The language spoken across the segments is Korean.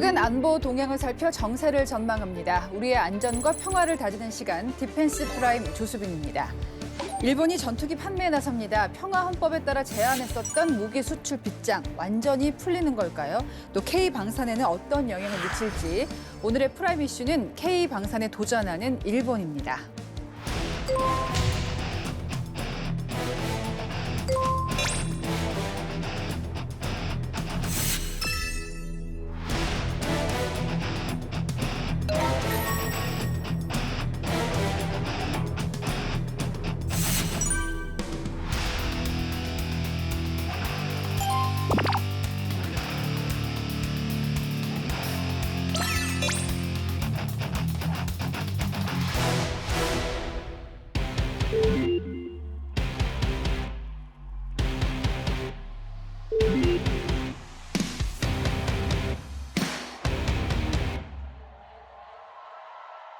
최근 안보 동향을 살펴 정세를 전망합니다. 우리의 안전과 평화를 다지는 시간, 디펜스 프라임 조수빈입니다. 일본이 전투기 판매에 나섭니다. 평화 헌법에 따라 제한했었던 무기 수출 빗장 완전히 풀리는 걸까요? 또 K방산에는 어떤 영향을 미칠지. 오늘의 프라임 이슈는 K방산에 도전하는 일본입니다.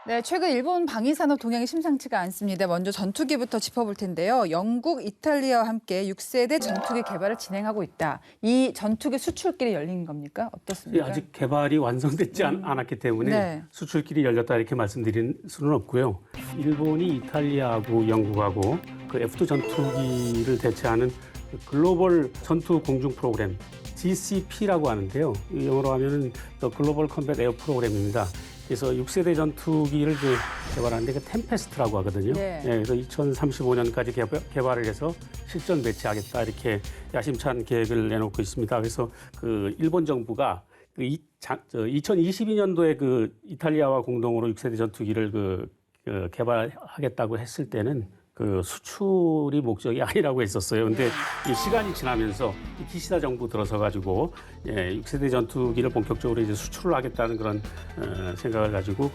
네, 최근 일본 방위산업 동향이 심상치가 않습니다. 먼저 전투기부터 짚어볼 텐데요. 영국, 이탈리아와 함께 6세대 전투기 개발을 진행하고 있다. 이 전투기 수출길이 열린 겁니까? 어떻습니까? 아직 개발이 완성되지 않았기 때문에 네. 수출길이 열렸다 이렇게 말씀드릴 수는 없고요. 일본이 이탈리아하고 영국하고 그 F2 전투기를 대체하는 그 글로벌 전투 공중 프로그램 GCP라고 하는데요. 영어로 하면은 글로벌 컴뱃 에어 프로그램입니다. 그래서 6세대 전투기를 개발하는데 그 템페스트라고 하거든요. 네. 그래서 2035년까지 개발을 해서 실전 배치하겠다 이렇게 야심찬 계획을 내놓고 있습니다. 그래서 그 일본 정부가 2022년도에 그 이탈리아와 공동으로 6세대 전투기를 개발하겠다고 했을 때는 그 수출이 목적이 아니라고 했었어요. 근데 이 시간이 지나면서 이 기시다 정부 들어서 가지고 6세대 전투기를 본격적으로 이제 수출을 하겠다는 그런 생각을 가지고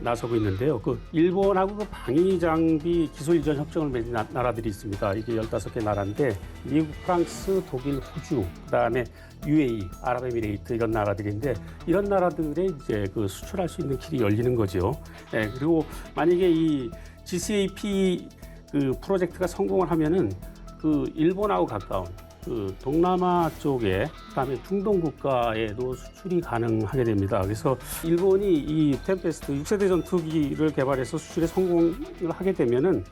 나서고 있는데요. 그 일본하고 그 방위 장비 기술 이전 협정을 맺은 나라들이 있습니다. 이게 15개 나라인데 미국, 프랑스, 독일, 호주, 그다음에 UAE, 아랍에미레이트 이런 나라들인데 이런 나라들에 이제 그 수출할 수 있는 길이 열리는 거죠. 그리고 만약에 이 GCAP 그 프로젝트가 성공을 하면은 그 일본하고 가까운 그 동남아 쪽에 그다음에 중동 국가에도 수출이 가능하게 됩니다. 그래서 일본이 이 템페스트 6세대 전투기를 개발해서 수출에 성공을 하게 되면은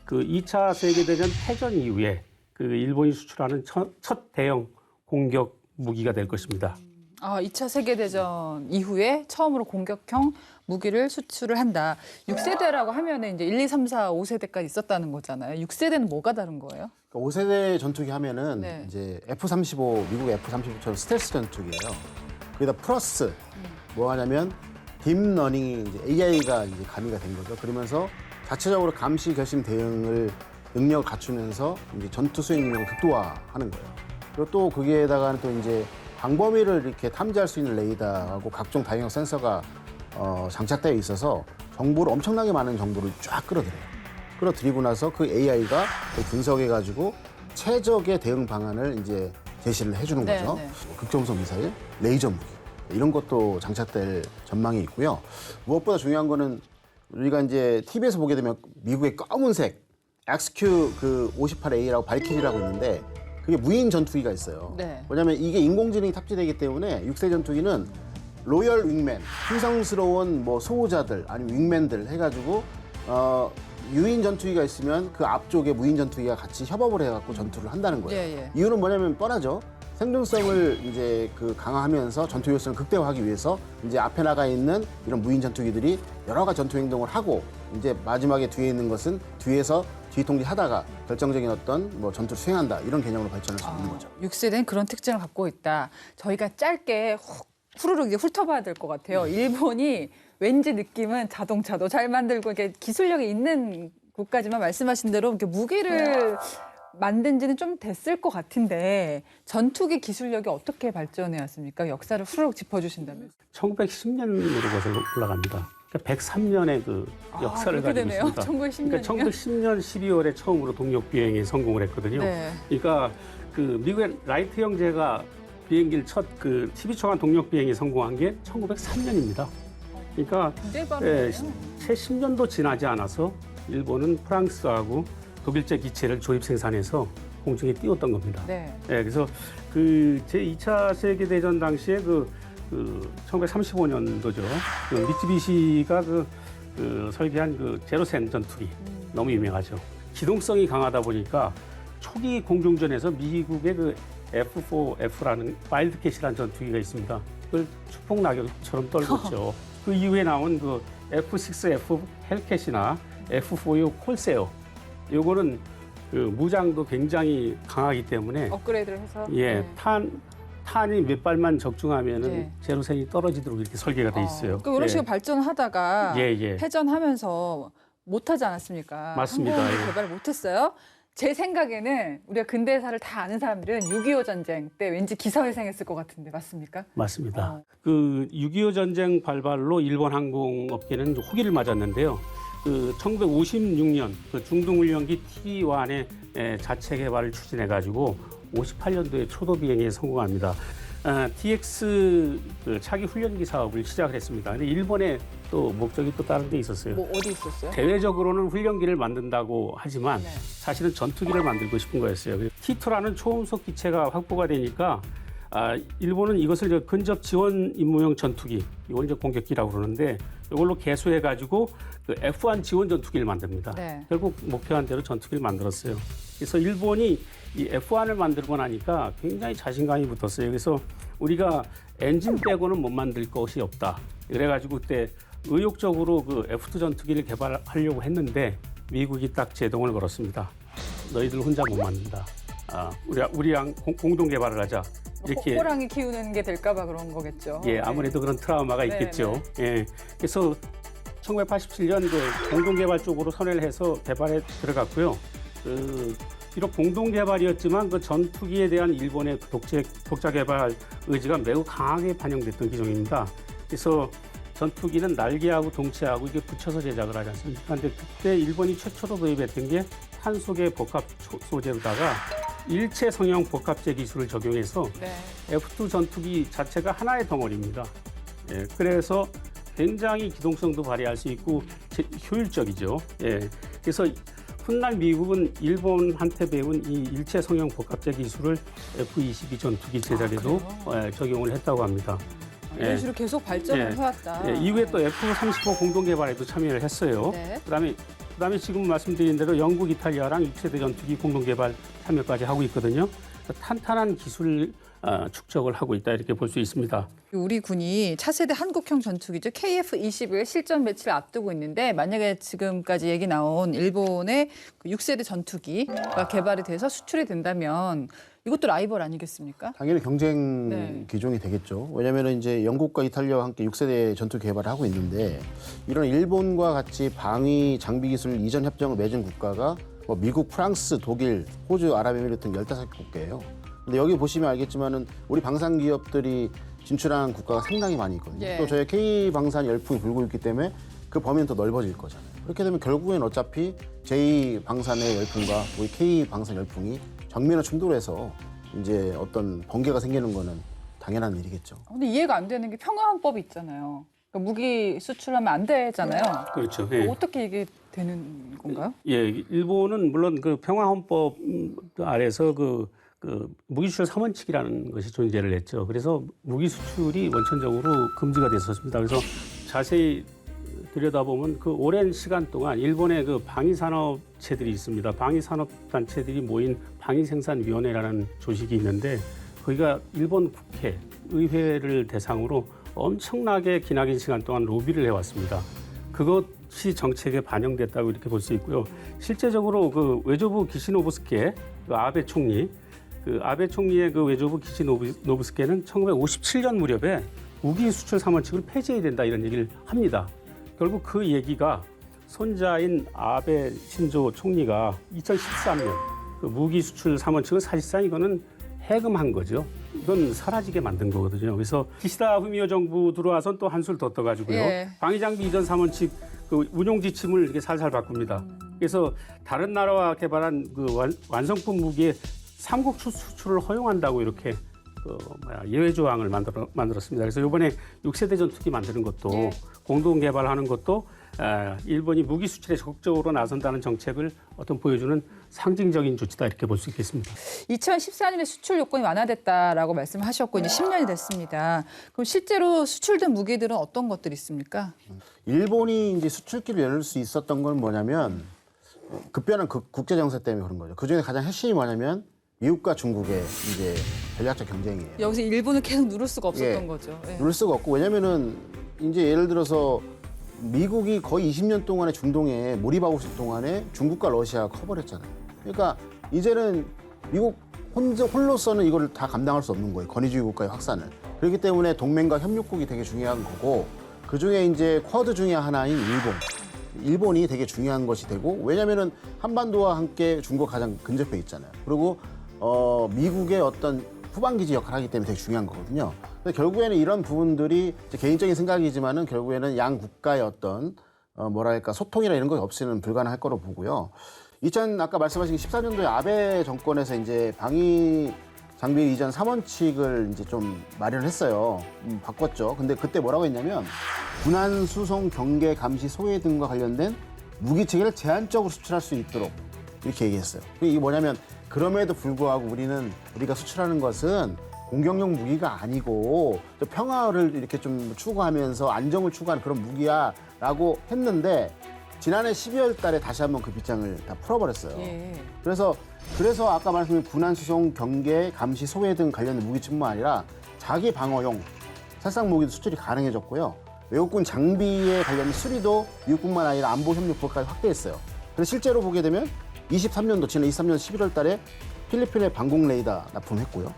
그 2차 세계대전 패전 이후에 그 일본이 수출하는 첫 대형 공격 무기가 될 것입니다. 2차 세계대전 이후에 처음으로 공격형 무기를 수출을 한다. 6세대라고 하면 이제 1, 2, 3, 4, 5세대까지 있었다는 거잖아요. 6세대는 뭐가 다른 거예요? 그러니까 5세대 전투기 하면은 네. 이제 F-35, 미국 F-35처럼 스텔스 전투기예요. 거기다 플러스 뭐 하냐면 딥러닝이 이제 AI가 이제 가미가 된 거죠. 그러면서 자체적으로 감시, 결심, 대응을 능력을 갖추면서 이제 전투 수행 능력을 극도화하는 거예요. 그리고 또 거기에다가는 또 이제 방범위를 이렇게 탐지할 수 있는 레이더하고 각종 다양한 센서가 장착되어 있어서 정보를 엄청나게 많은 정보를 쫙 끌어들여요. 끌어들이고 나서 그 AI가 분석해가지고 최적의 대응 방안을 이제 제시를 해주는 거죠. 네. 극정속 미사일, 레이저 무기 이런 것도 장착될 전망이 있고요. 무엇보다 중요한 거는 우리가 이제 TV에서 보게 되면 미국의 검은색 XQ 그 58A라고 발키리라고 있는데 그게 무인 전투기가 있어요. 네. 왜냐하면 이게 인공지능이 탑재되기 때문에 6세 전투기는 로열 윙맨, 휘성스러운 뭐 소호자들 아니면 윙맨들 해가지고 유인 전투기가 있으면 그 앞쪽에 무인 전투기가 같이 협업을 해갖고 전투를 한다는 거예요. 예. 이유는 뭐냐면 뻔하죠. 생존성을 이제 강화하면서 전투 효율성을 극대화하기 위해서 이제 앞에 나가 있는 이런 무인 전투기들이 여러 가지 전투 행동을 하고 이제 마지막에 뒤에 있는 것은 뒤에서 뒤통지 하다가 결정적인 어떤 뭐 전투를 수행한다 이런 개념으로 발전할 수 있는 거죠. 6세대는 그런 특징을 갖고 있다. 저희가 짧게 후루룩 이제 훑어봐야 될 것 같아요. 일본이 왠지 느낌은 자동차도 잘 만들고 이렇게 기술력이 있는 국가지만 말씀하신 대로 이렇게 무기를 만든 지는 좀 됐을 것 같은데 전투기 기술력이 어떻게 발전해 왔습니까? 역사를 후루룩 짚어주신다면. 1910년으로 거슬러 올라갑니다. 그러니까 103년의 그 역사를 그렇게 가지고 되네요. 있습니다. 1910년. 그러니까 1910년 12월에 처음으로 동력 비행에 성공을 했거든요. 네. 그러니까 그 미국의 라이트 형제가 비행기를 첫 그 12초간 동력 비행에 성공한 게 1903년입니다. 그러니까 굉장히 빠르네요. 채 10년도 지나지 않아서 일본은 프랑스하고 독일제 기체를 조립 생산해서 공중에 띄웠던 겁니다. 네. 그래서 그 제2차 세계대전 당시에 그 그 1935년도죠. 그 미쯔비시가 설계한 그 제로센 전투기 너무 유명하죠. 기동성이 강하다 보니까 초기 공중전에서 미국의 그 F4F라는 와일드캣이라는 전투기가 있습니다. 그걸 추풍 낙엽처럼 떨궜죠. 그 이후에 나온 그 F6F 헬캣이나 F4U 콜세어, 요거는 그 무장도 굉장히 강하기 때문에 업그레이드를 해서 예, 탄이 몇 발만 적중하면은 예. 제로센이 떨어지도록 이렇게 설계가 돼 있어요. 그 이런 예. 식으로 발전하다가 예. 패전하면서 못하지 않았습니까? 맞습니다. 항공기 예. 개발을 못했어요. 제 생각에는 우리가 근대사를 다 아는 사람들은 6.25 전쟁 때 왠지 기사회생했을 것 같은데 맞습니까? 맞습니다. 그 6.25 전쟁 발발로 일본 항공업계는 호기를 맞았는데요. 그 1956년 그 중등훈련기 T1의 자체 개발을 추진해 가지고 58년도에 초도 비행에 성공합니다. TX 그 차기 훈련기 사업을 시작을 했습니다. 근데 일본의 또 목적이 또 다른 데 있었어요. 뭐 어디 있었어요? 대외적으로는 훈련기를 만든다고 하지만 네. 사실은 전투기를 만들고 싶은 거였어요. T2라는 초음속 기체가 확보가 되니까 일본은 이것을 근접 지원 임무용 전투기, 이걸 이제 공격기라고 그러는데 이걸로 개수해 가지고 그 F1 지원 전투기를 만듭니다. 네. 결국 목표한 대로 전투기를 만들었어요. 그래서 일본이 이 F1을 만들고 나니까 굉장히 자신감이 붙었어요. 그래서 우리가 엔진 빼고는 못 만들 것이 없다. 그래가지고 그때 의욕적으로 그 F2 전투기를 개발하려고 했는데 미국이 딱 제동을 걸었습니다. 너희들 혼자 못 만든다. 우리랑 공동 개발을 하자. 이렇게 호랑이 키우는 게 될까봐 그런 거겠죠. 예, 아무래도 그런 트라우마가 네, 있겠죠. 예, 그래서 1987년 그 공동 개발 쪽으로 선회를 해서 개발에 들어갔고요. 비록 공동 개발이었지만 그 전투기에 대한 일본의 독자 개발 의지가 매우 강하게 반영됐던 기종입니다. 그래서 전투기는 날개하고 동체하고 이게 붙여서 제작을 하지 않습니까? 그런데 그때 일본이 최초로 도입했던 게 탄소계 복합 소재로다가 일체 성형 복합재 기술을 적용해서 네. F2 전투기 자체가 하나의 덩어리입니다. 예, 그래서 굉장히 기동성도 발휘할 수 있고 효율적이죠. 예, 그래서 훗날 미국은 일본한테 배운 이 일체 성형 복합재 기술을 F-22 전투기 제작에도 적용을 했다고 합니다. 이런 식으로 계속 발전을 해왔다. 예, 이후에 또 F-35 공동 개발에도 참여를 했어요. 네. 그다음에 지금 말씀드린 대로 영국, 이탈리아랑 6세대 전투기 공동 개발 참여까지 하고 있거든요. 탄탄한 기술 축적을 하고 있다 이렇게 볼 수 있습니다. 우리 군이 차세대 한국형 전투기죠. KF-21 실전 배치를 앞두고 있는데 만약에 지금까지 얘기 나온 일본의 6세대 전투기가 개발이 돼서 수출이 된다면 이것도 라이벌 아니겠습니까? 당연히 경쟁 네. 기종이 되겠죠. 왜냐하면 이제 영국과 이탈리아와 함께 6세대 전투 개발을 하고 있는데 이런 일본과 같이 방위 장비 기술 이전 협정을 맺은 국가가 뭐 미국, 프랑스, 독일, 호주, 아랍에미리트 등 15개예요. 근데 여기 보시면 알겠지만은 우리 방산 기업들이 진출한 국가가 상당히 많이 있거든요. 예. 또 저희 K 방산 열풍이 불고 있기 때문에 그 범위는 더 넓어질 거잖아요. 그렇게 되면 결국엔 어차피 J 방산의 열풍과 우리 K 방산 열풍이 정면에 충돌해서 이제 어떤 번개가 생기는 거는 당연한 일이겠죠. 근데 이해가 안 되는 게 평화헌법이 있잖아요. 그러니까 무기 수출하면 안 되잖아요. 그렇죠. 예. 어떻게 이게 되는 건가요? 예, 일본은 물론 그 평화헌법 아래서 그 무기 수출 3원칙이라는 것이 존재를 했죠. 그래서 무기 수출이 원천적으로 금지가 됐었습니다. 그래서 자세히 들여다보면 그 오랜 시간 동안 일본의 그 방위산업체들이 있습니다. 방위산업단체들이 모인 방위생산위원회라는 조직이 있는데 거기가 일본 국회, 의회를 대상으로 엄청나게 기나긴 시간 동안 로비를 해왔습니다. 그것이 정책에 반영됐다고 이렇게 볼 수 있고요. 실제적으로 그 외교부 기시노부스케, 그 아베 총리, 그 아베 총리의 그 외교부 기시노부스케는 1957년 무렵에 무기 수출 3원칙을 폐지해야 된다 이런 얘기를 합니다. 결국 그 얘기가 손자인 아베 신조 총리가 2013년 그 무기 수출 3원칙을 사실상 이거는 해금한 거죠. 이건 사라지게 만든 거거든요. 그래서 기시다 후미오 정부 들어와서 또 한술 더 떠가지고요. 예. 방위장비 이전 3원칙 그 운용 지침을 이렇게 살살 바꿉니다. 그래서 다른 나라와 개발한 그 완성품 무기의 삼국 수출을 허용한다고 이렇게 예외 조항을 만들었습니다. 그래서 이번에 6세대 전투기 만드는 것도 예. 공동 개발하는 것도 일본이 무기 수출에 적극적으로 나선다는 정책을 어떤 보여주는 상징적인 조치다 이렇게 볼 수 있겠습니다. 2014년에 수출 요건이 완화됐다라고 말씀하셨고 이제 10년이 됐습니다. 그럼 실제로 수출된 무기들은 어떤 것들이 있습니까? 일본이 이제 수출길을 열을 수 있었던 건 뭐냐면 급변한 국제 정세 때문에 그런 거죠. 그 중에 가장 핵심이 뭐냐면 미국과 중국의 이제 전략적 경쟁이에요. 여기서 일본을 계속 누를 수가 없었던 예. 거죠. 예. 누를 수가 없고 왜냐면은 이제 예를 들어서 미국이 거의 20년 동안에 중동에 몰입하고 있을 동안에 중국과 러시아가 커버렸잖아요. 그러니까 이제는 미국 홀로서는 이걸 다 감당할 수 없는 거예요. 권위주의 국가의 확산을. 그렇기 때문에 동맹과 협력국이 되게 중요한 거고 그중에 이제 쿼드 중에 하나인 일본이 되게 중요한 것이 되고 왜냐면은 한반도와 함께 중국 가장 근접해 있잖아요. 그리고 미국의 어떤 후방기지 역할을 하기 때문에 되게 중요한 거거든요. 그래서 결국에는 이런 부분들이 개인적인 생각이지만은 결국에는 양 국가의 어떤 뭐랄까 소통이나 이런 것이 없이는 불가능할 거로 보고요. 아까 말씀하신 14년도에 아베 정권에서 이제 방위 장비 이전 3원칙을 이제 좀 마련을 했어요. 바꿨죠. 근데 그때 뭐라고 했냐면 군안 수송 경계 감시 소외 등과 관련된 무기 체계를 제한적으로 수출할 수 있도록 이렇게 얘기했어요. 이게 뭐냐면 그럼에도 불구하고 우리가 수출하는 것은 공격용 무기가 아니고 평화를 이렇게 좀 추구하면서 안정을 추구하는 그런 무기야라고 했는데 지난해 12월 달에 다시 한번 그 빗장을 다 풀어버렸어요. 예. 그래서 아까 말씀드린 군안 수송 경계 감시 소외 등 관련된 무기뿐만 아니라 자기 방어용 살상 무기도 수출이 가능해졌고요. 외국군 장비에 관련된 수리도 미국뿐만 아니라 안보 협력부까지 확대했어요. 그래서 실제로 보게 되면 23년도 지난 23년 11월 달에 필리핀에 방공 레이더 납품했고요.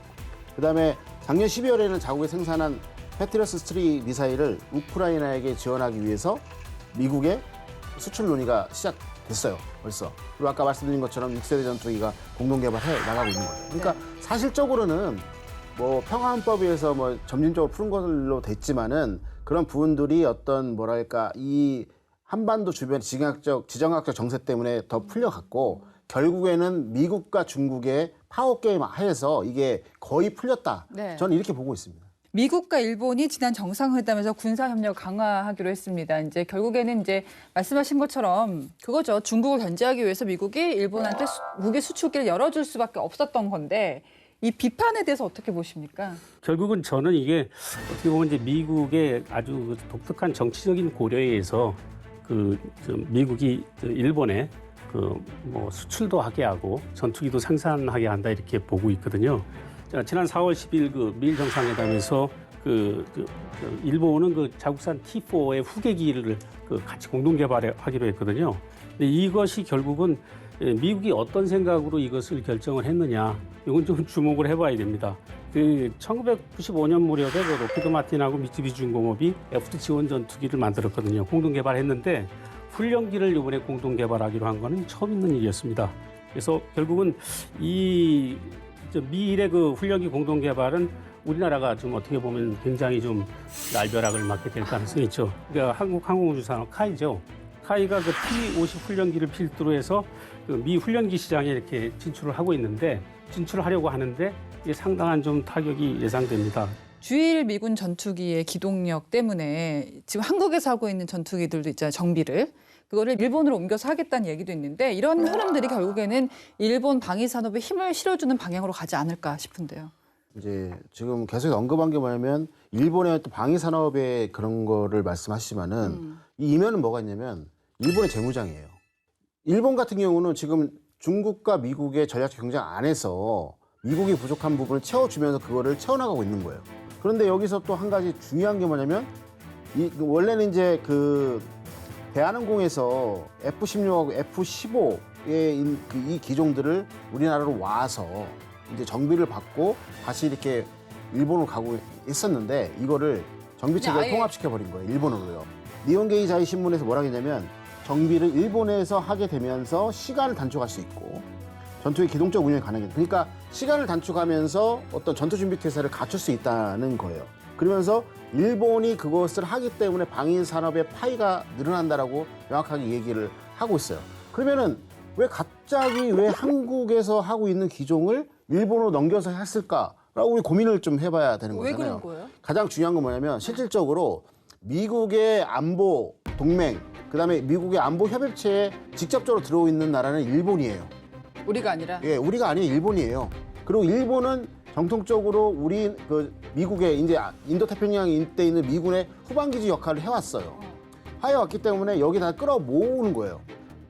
그다음에 작년 12월에는 자국에 생산한 패트리어트 3 미사일을 우크라이나에게 지원하기 위해서 미국의 수출 논의가 시작됐어요. 벌써. 그리고 아까 말씀드린 것처럼 6세대 전투기가 공동 개발해 나가고 있는 거죠. 그러니까 사실적으로는 뭐 평화헌법에서 뭐 점진적으로 푸는 걸로 됐지만은 그런 부분들이 어떤 뭐랄까 이 한반도 주변 지정학적 정세 때문에 더 풀려갔고 결국에는 미국과 중국의 파워게임 하에서 이게 거의 풀렸다. 네. 저는 이렇게 보고 있습니다. 미국과 일본이 지난 정상회담에서 군사 협력을 강화하기로 했습니다. 이제 결국에는 이제 말씀하신 것처럼 그거죠. 중국을 견제하기 위해서 미국이 일본한테 무기 수출길을 열어줄 수밖에 없었던 건데 이 비판에 대해서 어떻게 보십니까? 결국은 저는 이게 어떻게 보면 이제 미국의 아주 독특한 정치적인 고려에 의해서 미국이 일본에 뭐 수출도 하게 하고 전투기도 생산하게 한다 이렇게 보고 있거든요. 지난 4월 10일 그 미일 정상회담에서 일본은 그 자국산 T4의 후계기를 같이 공동 개발하기로 했거든요. 근데 이것이 결국은 미국이 어떤 생각으로 이것을 결정을 했느냐, 이건 좀 주목을 해봐야 됩니다. 1995년 무렵에 로키드 마틴하고 미쓰비시 중공업이 F2 지원 전투기를 만들었거든요. 공동 개발했는데 훈련기를 이번에 공동 개발하기로 한 거는 처음 있는 일이었습니다. 그래서 결국은 이 미일의 그 훈련기 공동 개발은 우리나라가 좀 어떻게 보면 굉장히 좀 날벼락을 맞게 될 가능성이 있죠. 그러니까 한국 항공우주산업 카이죠. 카이가 그 P-50 훈련기를 필두로 해서 그 미 훈련기 시장에 이렇게 진출을 하고 있는데 진출을 하려고 하는데 이게 상당한 좀 타격이 예상됩니다. 주일 미군 전투기의 기동력 때문에 지금 한국에서 하고 있는 전투기들도 있잖아요. 정비를. 그거를 일본으로 옮겨서 하겠다는 얘기도 있는데 이런 흐름들이 결국에는 일본 방위 산업에 힘을 실어주는 방향으로 가지 않을까 싶은데요. 이제 지금 계속 언급한 게 뭐냐면 일본의 또 방위 산업의 그런 거를 말씀하시지만은 이 이면은 뭐가 있냐면 일본의 재무장이에요. 일본 같은 경우는 지금 중국과 미국의 전략적 경쟁 안에서 미국이 부족한 부분을 채워주면서 그거를 채워나가고 있는 거예요. 그런데 여기서 또 한 가지 중요한 게 뭐냐면 원래는 이제 대한항공에서 F-16하고 F-15의 이 기종들을 우리나라로 와서 이제 정비를 받고 다시 이렇게 일본으로 가고 있었는데 이거를 정비 체계를 통합시켜 버린 거예요. 일본으로요. 니혼게이 자이 신문에서 뭐라고 했냐면 정비를 일본에서 하게 되면서 시간을 단축할 수 있고 전투의 기동적 운영이 가능해요. 그러니까 시간을 단축하면서 어떤 전투 준비 태세를 갖출 수 있다는 거예요. 그러면서 일본이 그것을 하기 때문에 방위 산업의 파이가 늘어난다라고 명확하게 얘기를 하고 있어요. 그러면은 왜 한국에서 하고 있는 기종을 일본으로 넘겨서 했을까라고 우리 고민을 좀 해봐야 되는 거잖아요. 왜 그런 거예요? 가장 중요한 건 뭐냐면 실질적으로 미국의 안보 동맹 그다음에 미국의 안보 협약체에 직접적으로 들어오 있는 나라는 일본이에요. 우리가 아니라 예, 우리가 아니에요. 일본이에요. 그리고 일본은 정통적으로 우리 그 미국의 이제 인도태평양 일대에 있는 미군의 후방기지 역할을 해왔어요. 해왔기 때문에 여기다 끌어모으는 거예요.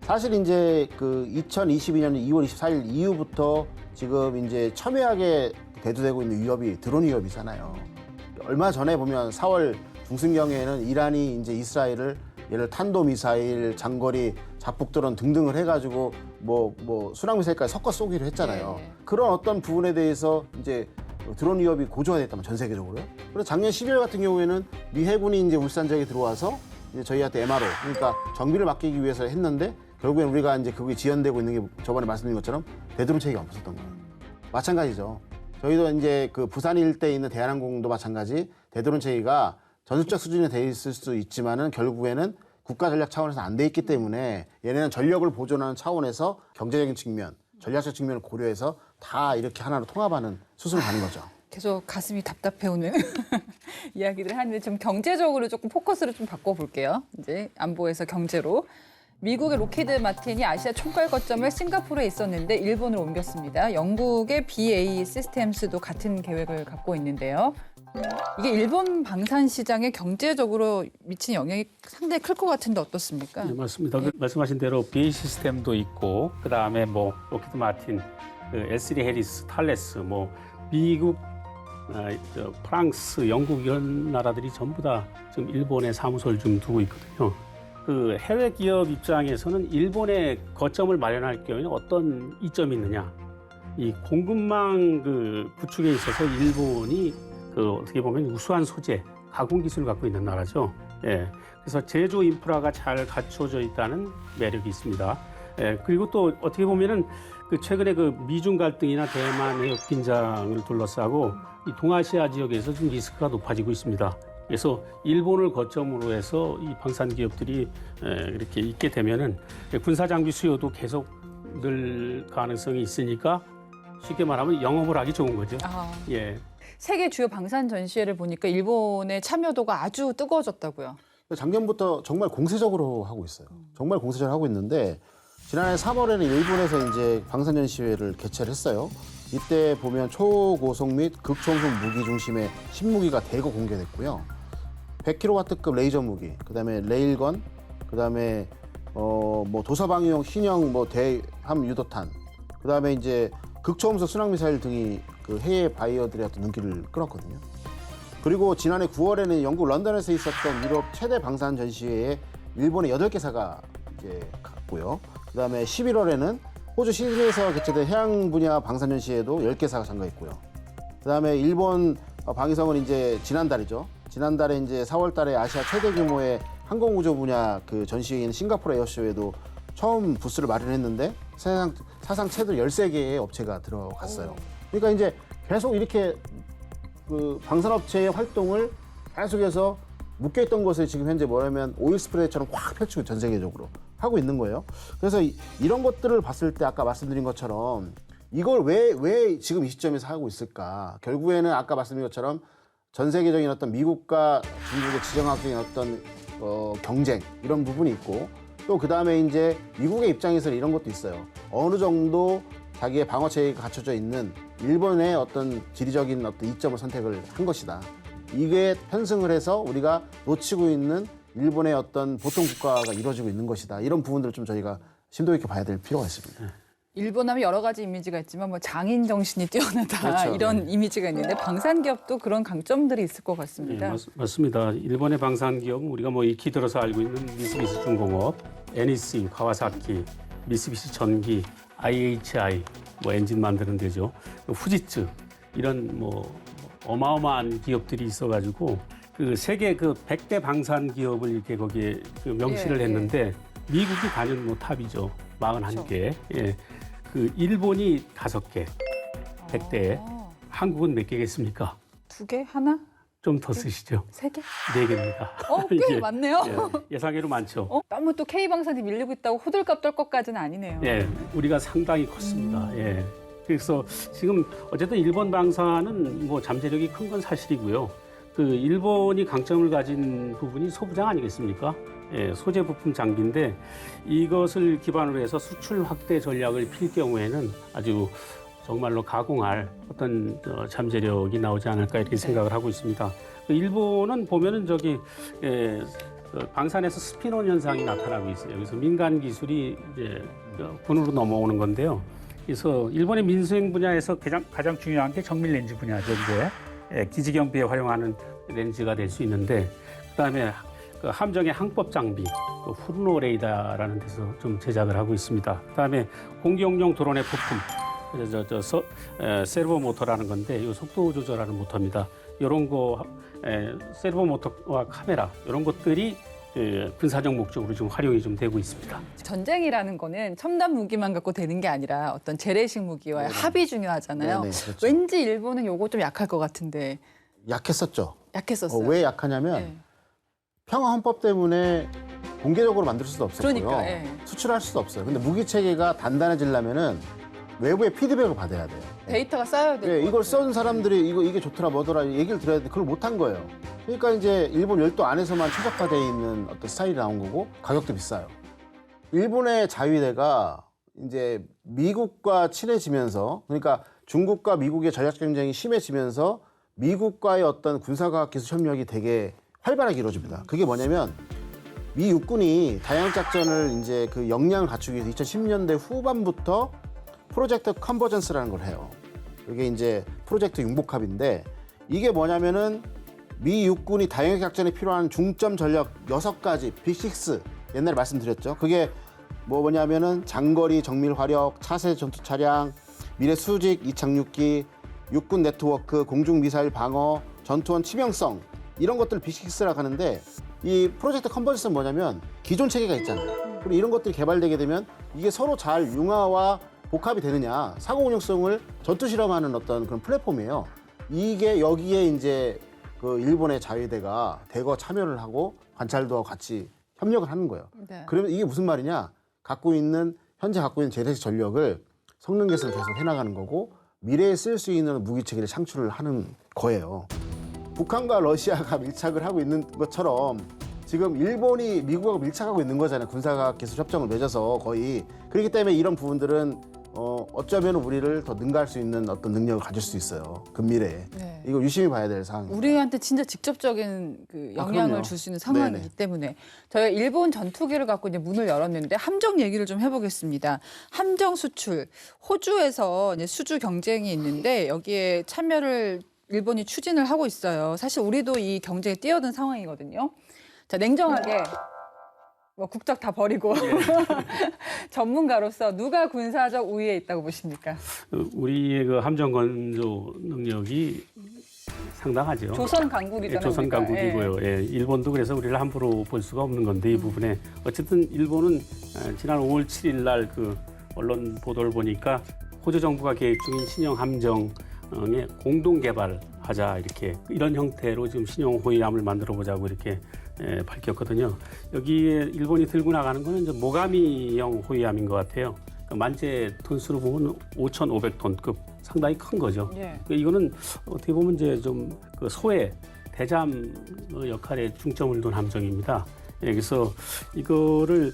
사실 이제 그 2022년 2월 24일 이후부터 지금 이제 첨예하게 대두되고 있는 위협이 드론 위협이잖아요. 얼마 전에 보면 4월 중순경에는 이란이 이제 이스라엘을 예를 탄도미사일, 장거리 자폭드론 등등을 해가지고 뭐 순항미사일까지 섞어 쏘기로 했잖아요. 네. 그런 어떤 부분에 대해서 이제 드론 위협이 고조화됐다면 전 세계적으로요. 그래서 작년 12월 같은 경우에는 미 해군이 이제 울산 지역에 들어와서 이제 저희한테 MRO, 그러니까 정비를 맡기기 위해서 했는데 결국엔 우리가 이제 그게 지연되고 있는 게 저번에 말씀드린 것처럼 되드론 체계가 없었던 거예요. 마찬가지죠. 저희도 이제 그 부산 일대에 있는 대한항공도 마찬가지 되드론 체계가 전술적 수준에 돼 있을 수 있지만은 결국에는 국가 전략 차원에서 안 돼 있기 때문에 얘네는 전력을 보존하는 차원에서 경제적인 측면, 전략적 측면을 고려해서 다 이렇게 하나로 통합하는 수순을 가는 거죠. 계속 가슴이 답답해오는 이야기를 하는데 좀 경제적으로 조금 포커스를 좀 바꿔볼게요. 이제 안보에서 경제로. 미국의 로키드 마틴이 아시아 총괄 거점을 싱가포르에 있었는데 일본으로 옮겼습니다. 영국의 BAE 시스템스도 같은 계획을 갖고 있는데요. 이게 일본 방산 시장에 경제적으로 미치는 영향이 상당히 클 것 같은데 어떻습니까? 네, 맞습니다. 그 말씀하신 대로 BAE 시스템도 있고 그다음에 뭐 로키드 마틴, 그 S3 해리스, 탈레스, 뭐 미국, 프랑스, 영국 이런 나라들이 전부 다 지금 일본에 사무소를 좀 두고 있거든요. 그 해외 기업 입장에서는 일본에 거점을 마련할 경우에는 어떤 이점이 있느냐? 이 공급망 그 구축에 있어서 일본이 그 어떻게 보면 우수한 소재, 가공 기술을 갖고 있는 나라죠. 예. 그래서 제조 인프라가 잘 갖춰져 있다는 매력이 있습니다. 예. 그리고 또 어떻게 보면은 그 최근에 그 미중 갈등이나 대만 해역 긴장을 둘러싸고 이 동아시아 지역에서 좀 리스크가 높아지고 있습니다. 그래서 일본을 거점으로 해서 이 방산 기업들이 이렇게 있게 되면은 군사 장비 수요도 계속 늘 가능성이 있으니까 쉽게 말하면 영업을 하기 좋은 거죠. 예. 세계 주요 방산 전시회를 보니까 일본의 참여도가 아주 뜨거워졌다고요. 작년부터 정말 공세적으로 하고 있어요. 정말 공세적으로 하고 있는데 지난해 3월에는 일본에서 이제 방산 전시회를 개최를 했어요. 이때 보면 초고속 및 극초음속 무기 중심의 신무기가 대거 공개됐고요. 100kW급 레이저 무기, 그다음에 레일건, 그다음에 뭐 도서방위용 신형 뭐 대함 유도탄, 그다음에 이제 극초음속 순항미사일 등이 그 해외 바이어들의 어떤 눈길을 끌었거든요. 그리고 지난해 9월에는 영국 런던에서 있었던 유럽 최대 방산 전시회에 일본의 8개사가 이제 갔고요. 그다음에 11월에는 호주 시드니에서 개최된 해양 분야 방산 전시회에도 10개사가 참가했고요. 그다음에 일본 방위성은 이제 지난달이죠. 지난달에 이제 4월달에 아시아 최대 규모의 항공우주 분야 그 전시회인 싱가포르 에어쇼에도 처음 부스를 마련했는데 사상 최대 13개의 업체가 들어갔어요. 그러니까 이제 계속 이렇게 그 방산업체의 활동을 계속해서 묶여있던 것을 지금 현재 뭐냐면 오일 스프레이처럼 확 펼치고 전 세계적으로 하고 있는 거예요. 그래서 이런 것들을 봤을 때 아까 말씀드린 것처럼 이걸 왜 지금 이 시점에서 하고 있을까? 결국에는 아까 말씀드린 것처럼 전 세계적인 어떤 미국과 중국의 지정학적인 어떤 경쟁 이런 부분이 있고 또 그다음에 이제 미국의 입장에서는 이런 것도 있어요. 어느 정도 자기의 방어 체계가 갖춰져 있는 일본의 어떤 지리적인 어떤 이점을 선택을 한 것이다. 이게 편승을 해서 우리가 놓치고 있는 일본의 어떤 보통 국가가 이루어지고 있는 것이다. 이런 부분들을 좀 저희가 심도 있게 봐야 될 필요가 있습니다. 일본 하면 여러 가지 이미지가 있지만 뭐 장인 정신이 뛰어나다 그렇죠. 이런 이미지가 있는데 방산 기업도 그런 강점들이 있을 것 같습니다. 네, 맞습니다. 일본의 방산 기업은 우리가 뭐 익히 들어서 알고 있는 미쓰비시 중공업, NEC, 카와사키, 미쓰비시 전기, IHI 뭐 엔진 만드는 데죠. 후지츠 이런 뭐 어마어마한 기업들이 있어가지고 그 세계 그 100대 방산 기업을 이렇게 거기에 그 명시를 했는데 미국이 단연 뭐 탑이죠. 41개. 예. 그 일본이 5개, 100대에. 한국은 몇 개겠습니까? 2개? 하나? 좀 더 쓰시죠. 3개? 4개입니다. 꽤 많네요. 예상외로 많죠. 너무 또 K방산이 밀리고 있다고 호들갑 떨 것까지는 아니네요. 예, 우리가 상당히 컸습니다. 예. 그래서 지금 어쨌든 일본 방산은 뭐 잠재력이 큰 건 사실이고요. 그 일본이 강점을 가진 부분이 소부장 아니겠습니까? 예, 소재 부품 장비인데 이것을 기반으로 해서 수출 확대 전략을 필 경우에는 아주 정말로 가공할 어떤 잠재력이 나오지 않을까 이렇게 생각을 하고 있습니다. 그 일본은 보면은 저기 그 방산에서 스피논 현상이 나타나고 있어요. 그래서 민간 기술이 이제 군으로 넘어오는 건데요. 그래서 일본의 민수행 분야에서 가장 중요한 게 정밀 렌즈 분야죠. 이제 기지 경비에 활용하는 렌즈가 될 수 있는데, 그다음에 그 함정의 항법 장비, 그 후르노 레이더라는 데서 좀 제작을 하고 있습니다. 그다음에 공격용 드론의 부품, 그래서 세르보 모터라는 건데, 이 속도 조절하는 모터입니다. 이런 거 세르보 모터와 카메라 이런 것들이 군사적 목적으로 좀 활용이 좀 되고 있습니다. 전쟁이라는 거는 첨단 무기만 갖고 되는 게 아니라 어떤 재래식 무기와의 합이 중요하잖아요. 네네, 그렇죠. 왠지 일본은 요거 좀 약할 것 같은데. 약했었죠. 약했었어요. 왜 약하냐면 네. 평화 헌법 때문에 공개적으로 만들 수도 없었고요. 그러니까, 예. 수출할 수도 없어요. 근데 무기 체계가 단단해지려면은 외부의 피드백을 받아야 돼요. 데이터가 쌓여야 돼요. 예, 이걸 써온 사람들이 이게 좋더라 뭐더라 얘기를 들어야 돼. 그걸 못 한 거예요. 그러니까 이제 일본 열도 안에서만 최적화되어 있는 어떤 스타일이 나온 거고 가격도 비싸요. 일본의 자위대가 이제 미국과 친해지면서, 그러니까 중국과 미국의 전략 경쟁이 심해지면서 미국과의 어떤 군사과학 기술 협력이 되게 활발하게 이루어집니다. 그게 뭐냐면 미 육군이 다양한 작전을 이제 그 역량을 갖추기 위해서 2010년대 후반부터 프로젝트 컨버전스라는 걸 해요. 이게 이제 프로젝트 융복합인데, 이게 뭐냐면은 미 육군이 다양한 작전에 필요한 중점 전력 6가지, 빅6 옛날에 말씀드렸죠. 그게 뭐냐면은 장거리 정밀 화력, 차세 전투 차량, 미래 수직 이착륙기, 육군 네트워크, 공중 미사일 방어, 전투원 치명성, 이런 것들을 빅6라고 하는데, 이 프로젝트 컨버전스는 뭐냐면 기존 체계가 있잖아요. 그리고 이런 것들이 개발되게 되면 이게 서로 잘 융화와 복합이 되느냐, 상호 운용성을 전투 실험하는 어떤 그런 플랫폼이에요. 이게 여기에 이제 그 일본의 자위대가 대거 참여를 하고 관찰도 같이 협력을 하는 거예요. 네. 그러면 이게 무슨 말이냐? 현재 갖고 있는 재래식 전력을 성능 개선을 계속 해나가는 거고, 미래에 쓸 수 있는 무기 체계를 창출을 하는 거예요. 북한과 러시아가 밀착을 하고 있는 것처럼 지금 일본이 미국하고 밀착하고 있는 거잖아요. 군사과학 기술 협정을 맺어서 거의. 그렇기 때문에 이런 부분들은 어쩌면 우리를 더 능가할 수 있는 어떤 능력을 가질 수 있어요. 근미래에. 네. 이거 유심히 봐야 될 사항입니다. 우리한테 진짜 직접적인 그 영향을 그럼요. 줄 수 있는 상황이기 네네. 때문에 저희가 일본 전투기를 갖고 이제 문을 열었는데 함정 얘기를 좀 해보겠습니다. 함정 수출, 호주에서 이제 수주 경쟁이 있는데 여기에 참여를 일본이 추진을 하고 있어요. 사실 우리도 이 경쟁에 뛰어든 상황이거든요. 자, 냉정하게 뭐 국적 다 버리고 전문가로서 누가 군사적 우위에 있다고 보십니까? 우리의 그 함정 건조 능력이 상당하죠. 조선 강국이잖아요. 조선 우리가. 강국이고요. 예, 일본도 그래서 우리를 함부로 볼 수가 없는 건데, 이 부분에 어쨌든 일본은 지난 5월 7일 날 그 언론 보도를 보니까 호주 정부가 계획 중인 신형 함정의 공동 개발하자, 이렇게 이런 형태로 지금 신형 호위함을 만들어 보자고 이렇게 밝혔거든요. 여기에 일본이 들고 나가는 거는 이제 모가미형 호위함인 것 같아요. 그러니까 만재 톤수로 보면 5,500톤급, 상당히 큰 거죠. 예. 그러니까 이거는 어떻게 보면 이제 좀 그 소의 대잠 역할에 중점을 둔 함정입니다. 예, 그래서 이거를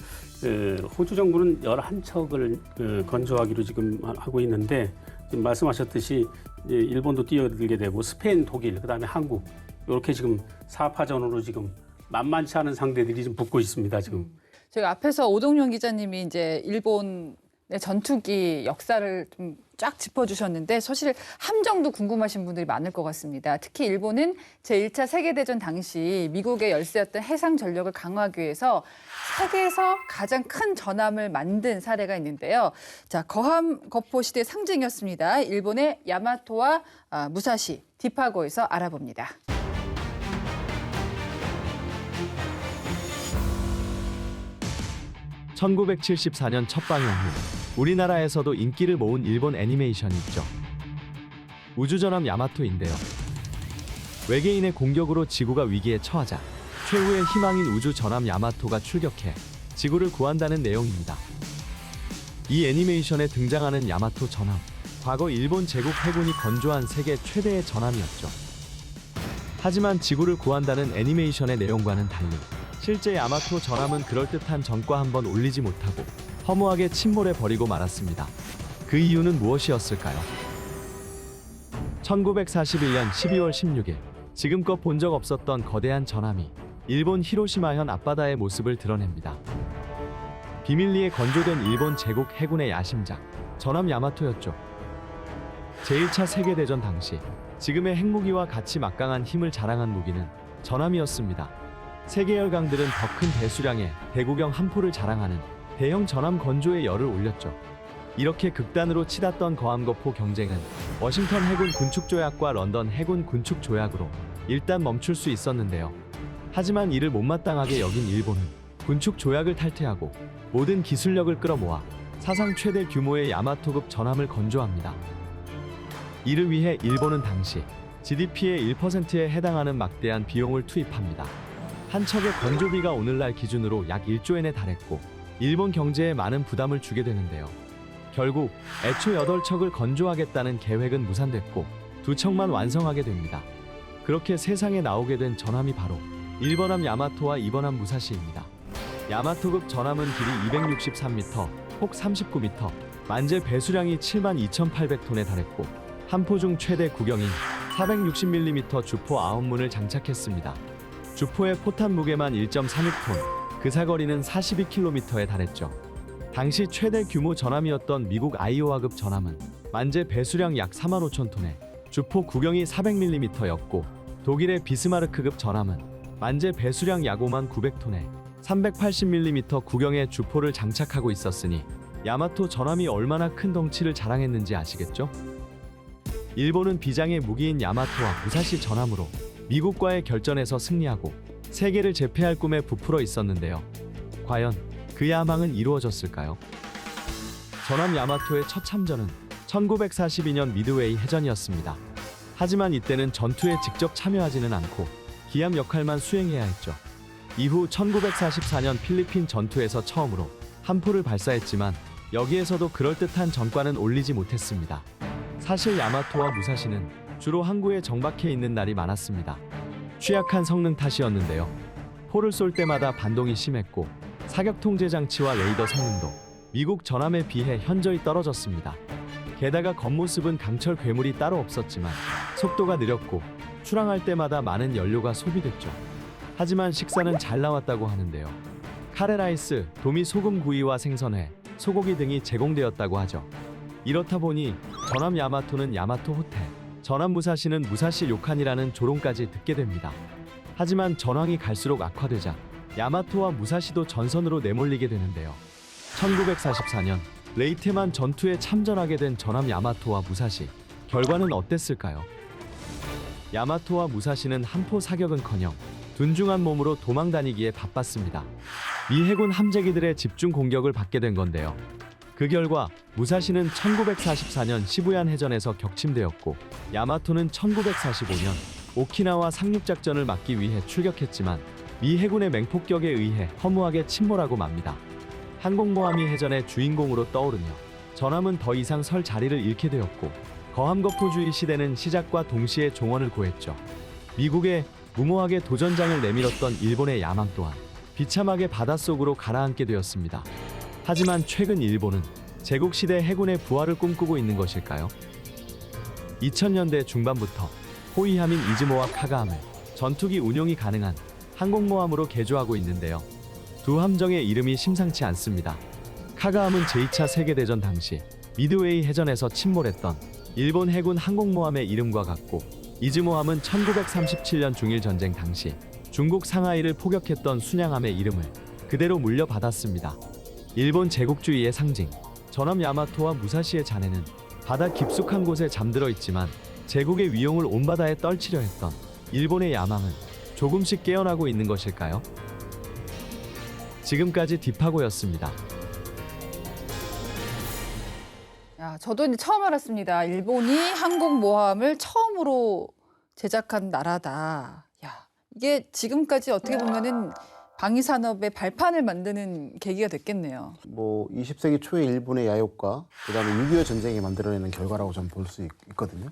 호주 정부는 11척을 건조하기로 지금 하고 있는데, 지금 말씀하셨듯이 이제 일본도 뛰어들게 되고 스페인, 독일, 그다음에 한국, 이렇게 지금 사파전으로 지금 만만치 않은 상대들이 좀 붙고 있습니다, 지금. 저희가 앞에서 오동용 기자님이 이제 일본의 전투기 역사를 좀 쫙 짚어주셨는데 사실 함정도 궁금하신 분들이 많을 것 같습니다. 특히 일본은 제1차 세계대전 당시 미국의 열세였던 해상 전력을 강화하기 위해서 세계에서 가장 큰 전함을 만든 사례가 있는데요. 자, 거함 거포 시대의 상징이었습니다. 일본의 야마토와 무사시, 디파고에서 알아봅니다. (1974년) 첫 방영 후 우리나라에서도 인기를 모은 일본 애니메이션이 있죠. 우주전함 야마토인데요. 외계인의 공격으로 지구가 위기에 처하자 최후의 희망인 우주전함 야마토가 출격해 지구를 구한다는 내용입니다. 이 애니메이션에 등장하는 야마토 전함, 과거 일본 제국 해군이 건조한 세계 최대의 전함이었죠. 하지만 지구를 구한다는 애니메이션의 내용과는 달리 실제 야마토 전함은 그럴듯한 전과 한번 올리지 못하고 허무하게 침몰해 버리고 말았습니다. 그 이유는 무엇이었을까요? 1941년 12월 16일 지금껏 본 적 없었던 거대한 전함이 일본 히로시마현 앞바다의 모습을 드러냅니다. 비밀리에 건조된 일본 제국 해군의 야심작 전함 야마토였죠. 제1차 세계대전 당시 지금의 핵무기와 같이 막강한 힘을 자랑한 무기는 전함이었습니다. 세계 열강들은 더 큰 배수량의 대구경 함포를 자랑하는 대형 전함 건조에 열을 올렸죠. 이렇게 극단으로 치닫던 거함거포 경쟁은 워싱턴 해군 군축조약과 런던 해군 군축조약으로 일단 멈출 수 있었는데요. 하지만 이를 못마땅하게 여긴 일본은 군축조약을 탈퇴하고 모든 기술력을 끌어모아 사상 최대 규모의 야마토급 전함을 건조합니다. 이를 위해 일본은 당시 GDP의 1%에 해당하는 막대한 비용을 투입합니다. 한 척의 건조비가 오늘날 기준으로 약 1조엔에 달했고 일본 경제에 많은 부담을 주게 되는데요. 결국 애초 8척을 건조하겠다는 계획은 무산됐고 2척만 완성하게 됩니다. 그렇게 세상에 나오게 된 전함이 바로 1번함 야마토와 2번함 무사시입니다. 야마토급 전함은 길이 263m, 폭 39m, 만재 배수량이 72,800톤에 달했고 함포 중 최대 구경인 460mm 주포 9문을 장착했습니다. 주포의 포탄 무게만 1.36톤, 그 사거리는 42km에 달했죠. 당시 최대 규모 전함이었던 미국 아이오와급 전함은 만재 배수량 약 45,000톤에 주포 구경이 400mm였고 독일의 비스마르크급 전함은 만재 배수량 약 59,900톤에 380mm 구경의 주포를 장착하고 있었으니 야마토 전함이 얼마나 큰 덩치를 자랑했는지 아시겠죠? 일본은 비장의 무기인 야마토와 무사시 전함으로 미국과의 결전에서 승리하고 세계를 제패할 꿈에 부풀어 있었는데요. 과연 그 야망은 이루어졌을까요? 전함 야마토의 첫 참전은 1942년 미드웨이 해전이었습니다. 하지만 이때는 전투에 직접 참여하지는 않고 기함 역할만 수행해야 했죠. 이후 1944년 필리핀 전투에서 처음으로 함포를 발사했지만 여기에서도 그럴듯한 전과는 올리지 못했습니다. 사실 야마토와 무사시는 주로 항구에 정박해 있는 날이 많았습니다. 취약한 성능 탓이었는데요. 포를 쏠 때마다 반동이 심했고 사격 통제 장치와 레이더 성능도 미국 전함에 비해 현저히 떨어졌습니다. 게다가 겉모습은 강철 괴물이 따로 없었지만 속도가 느렸고 출항할 때마다 많은 연료가 소비됐죠. 하지만 식사는 잘 나왔다고 하는데요. 카레라이스, 도미 소금 구이와 생선회, 소고기 등이 제공되었다고 하죠. 이렇다 보니 전함 야마토는 야마토 호텔, 전함 무사시는 무사시 료칸이라는 조롱까지 듣게 됩니다. 하지만 전황이 갈수록 악화되자 야마토와 무사시도 전선으로 내몰리게 되는데요. 1944년 레이테만 전투에 참전하게 된 전함 야마토와 무사시, 결과는 어땠을까요? 야마토와 무사시는 함포 사격은커녕 둔중한 몸으로 도망 다니기에 바빴습니다. 미 해군 함재기들의 집중 공격을 받게 된 건데요. 그 결과 무사시는 1944년 시부얀 해전에서 격침되었고 야마토는 1945년 오키나와 상륙작전을 막기 위해 출격했지만 미 해군의 맹폭격에 의해 허무하게 침몰하고 맙니다. 항공모함이 해전의 주인공으로 떠오르며 전함은 더 이상 설 자리를 잃게 되었고 거함거포주의 시대는 시작과 동시에 종언을 고했죠. 미국에 무모하게 도전장을 내밀었던 일본의 야망 또한 비참하게 바닷속으로 가라앉게 되었습니다. 하지만 최근 일본은 제국시대 해군의 부활을 꿈꾸고 있는 것일까요? 2000년대 중반부터 호위함인 이즈모와 카가함을 전투기 운용이 가능한 항공모함으로 개조하고 있는데요. 두 함정의 이름이 심상치 않습니다. 카가함은 제2차 세계대전 당시 미드웨이 해전에서 침몰했던 일본 해군 항공모함의 이름과 같고 이즈모함은 1937년 중일전쟁 당시 중국 상하이를 포격했던 순양함의 이름을 그대로 물려받았습니다. 일본 제국주의의 상징, 전함 야마토와 무사시의 잔해는 바다 깊숙한 곳에 잠들어 있지만 제국의 위용을 온 바다에 떨치려 했던 일본의 야망은 조금씩 깨어나고 있는 것일까요? 지금까지 딥하고였습니다. 야, 저도 이제 처음 알았습니다. 일본이 항공모함을 처음으로 제작한 나라다. 야, 이게 지금까지 어떻게 보면은 방위 산업의 발판을 만드는 계기가 됐겠네요. 뭐 20세기 초에 일본의 야욕과 그다음에 6.25 전쟁이 만들어내는 결과라고 저는 볼 수 있거든요.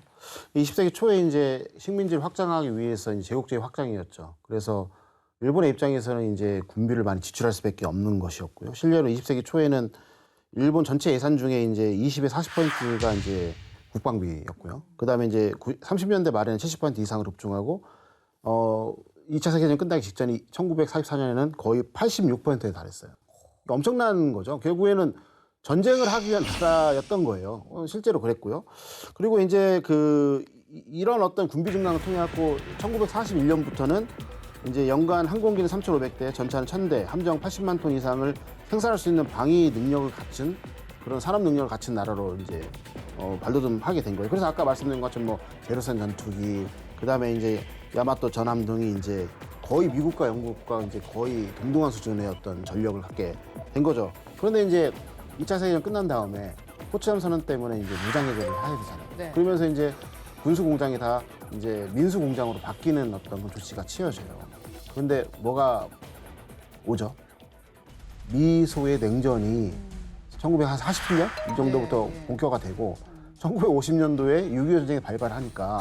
20세기 초에 이제 식민지를 확장하기 위해서 이제 제국주의 확장이었죠. 그래서 일본의 입장에서는 이제 군비를 많이 지출할 수밖에 없는 것이었고요. 실제로 20세기 초에는 일본 전체 예산 중에 이제 20에 40%가 이제 국방비였고요. 그다음에 이제 30년대 말에는 70% 이상으로 급증하고 2차 세계대전 끝나기 직전인 1944년에는 거의 86%에 달했어요. 엄청난 거죠. 결국에는 전쟁을 하기 위한 나라였던 거예요. 실제로 그랬고요. 그리고 이제 이런 어떤 군비 증강을 통해 갖고 1941년부터는 이제 연간 항공기는 3,500대, 전차는 1,000대, 함정 80만 톤 이상을 생산할 수 있는 방위 능력을 갖춘 그런 산업 능력을 갖춘 나라로 이제 발돋움하게 된 거예요. 그래서 아까 말씀드린 것처럼 뭐 제로선 전투기, 그다음에 이제 야마토 전함 등이 이제 거의 미국과 영국과 이제 거의 동등한 수준의 어떤 전력을 갖게 된 거죠. 그런데 이제 2차 세계대전 끝난 다음에 포츠담 선언 때문에 이제 무장 해제를 해야 되잖아요. 네. 그러면서 이제 군수 공장이 다 이제 민수 공장으로 바뀌는 어떤 그 조치가 치러져요. 그런데 뭐가 오죠? 미소의 냉전이 1947년 이 정도부터 네. 본격화 되고 1950년도에 6.25 전쟁이 발발하니까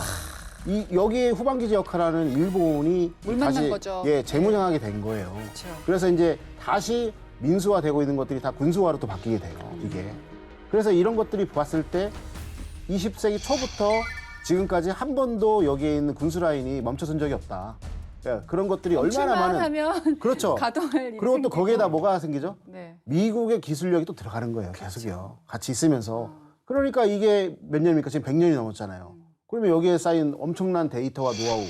여기에 후방기지 역할하는 일본이 물 만난 다시 거죠. 재무장하게 된 거예요. 그렇죠. 그래서 이제 다시 민수화되고 있는 것들이 다 군수화로 또 바뀌게 돼요. 이게. 그래서 이런 것들이 봤을 때 20세기 초부터 지금까지 한 번도 여기에 있는 군수 라인이 멈춰선 적이 없다. 예, 그런 것들이 얼마나 많은 하면 그렇죠. 가동할 일이 그리고 또 생기고. 거기에다 뭐가 생기죠? 네. 미국의 기술력이 또 들어가는 거예요. 그렇죠. 계속요. 같이 있으면서. 그러니까 이게 몇 년입니까? 지금 100년이 넘었잖아요. 그러면 여기에 쌓인 엄청난 데이터와 노하우.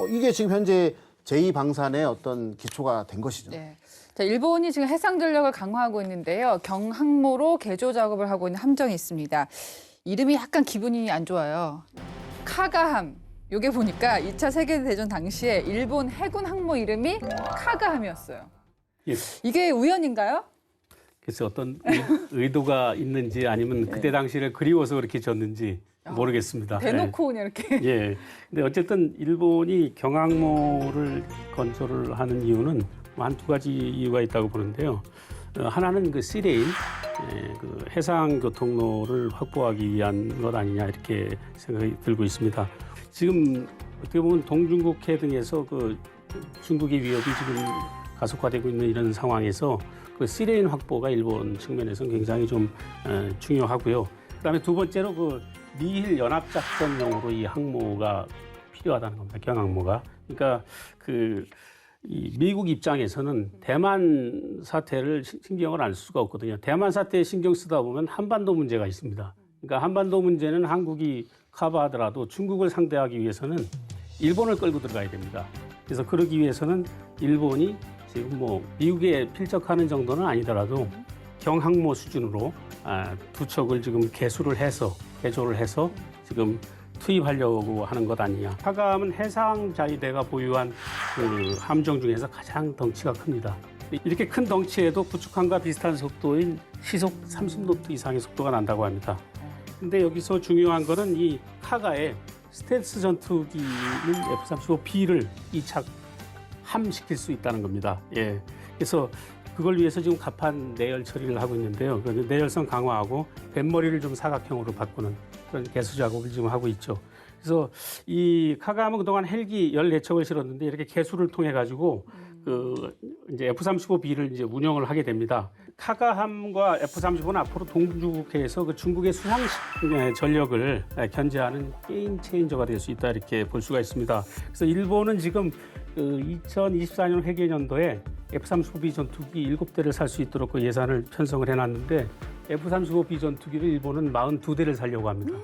이게 지금 현재 제2방산의 어떤 기초가 된 것이죠. 네. 자, 일본이 지금 해상 전력을 강화하고 있는데요. 경항모로 개조 작업을 하고 있는 함정이 있습니다. 이름이 약간 기분이 안 좋아요. 카가함. 요게 보니까 2차 세계대전 당시에 일본 해군 항모 이름이 카가함이었어요. 예. 이게 우연인가요? 그래서 어떤 의도가 있는지 아니면 그때 당시를 그리워서 그렇게 졌는지 모르겠습니다. 대놓고 그냥 이렇게. 예. 근데 어쨌든 일본이 경항모를 건설을 하는 이유는 한 두 가지 이유가 있다고 보는데요. 하나는 그 시레인, 그 해상 교통로를 확보하기 위한 것 아니냐 이렇게 생각이 들고 있습니다. 지금 어떻게 보면 동중국해 등에서 그 중국의 위협이 지금 가속화되고 있는 이런 상황에서 그 시레인 확보가 일본 측면에서는 굉장히 좀 중요하고요. 그다음에 두 번째로 그 미일 연합작전용으로 이 항모가 필요하다는 겁니다. 경항모가. 그러니까 이 미국 입장에서는 대만 사태를 신경을 안 쓸 수가 없거든요. 대만 사태에 신경 쓰다 보면 한반도 문제가 있습니다. 그러니까 한반도 문제는 한국이 커버하더라도 중국을 상대하기 위해서는 일본을 끌고 들어가야 됩니다. 그래서 그러기 위해서는 일본이 지금 뭐 미국에 필적하는 정도는 아니더라도 경항모 수준으로 두 척을 지금 개조를 해서 지금 투입하려고 하는 것 아니냐. 카가함은 해상자위대가 보유한 그 함정 중에서 가장 덩치가 큽니다. 이렇게 큰 덩치에도 구축함과 비슷한 속도인 시속 30노트 이상의 속도가 난다고 합니다. 근데 여기서 중요한 거는 이 카가의 스텔스 전투기인 F-35B를 이착함시킬 수 있다는 겁니다. 예. 그래서 그걸 위해서 지금 갑판 내열 처리를 하고 있는데요. 그 내열성 강화하고 뱃머리를 좀 사각형으로 바꾸는 그런 개수 작업을 지금 하고 있죠. 그래서 이 카가함은 그동안 헬기 14척을 실었는데 이렇게 개수를 통해 가지고 이제 F-35B를 이제 운영을 하게 됩니다. 카가함과 F-35는 앞으로 동중국해에서 그 중국의 수상 전력을 견제하는 게임 체인저가 될 수 있다 이렇게 볼 수가 있습니다. 그래서 일본은 지금 2024년 회계년도에 F-35B 전투기 7대를 살 수 있도록 그 예산을 편성을 해놨는데 F-35B 전투기를 일본은 42대를 살려고 합니다.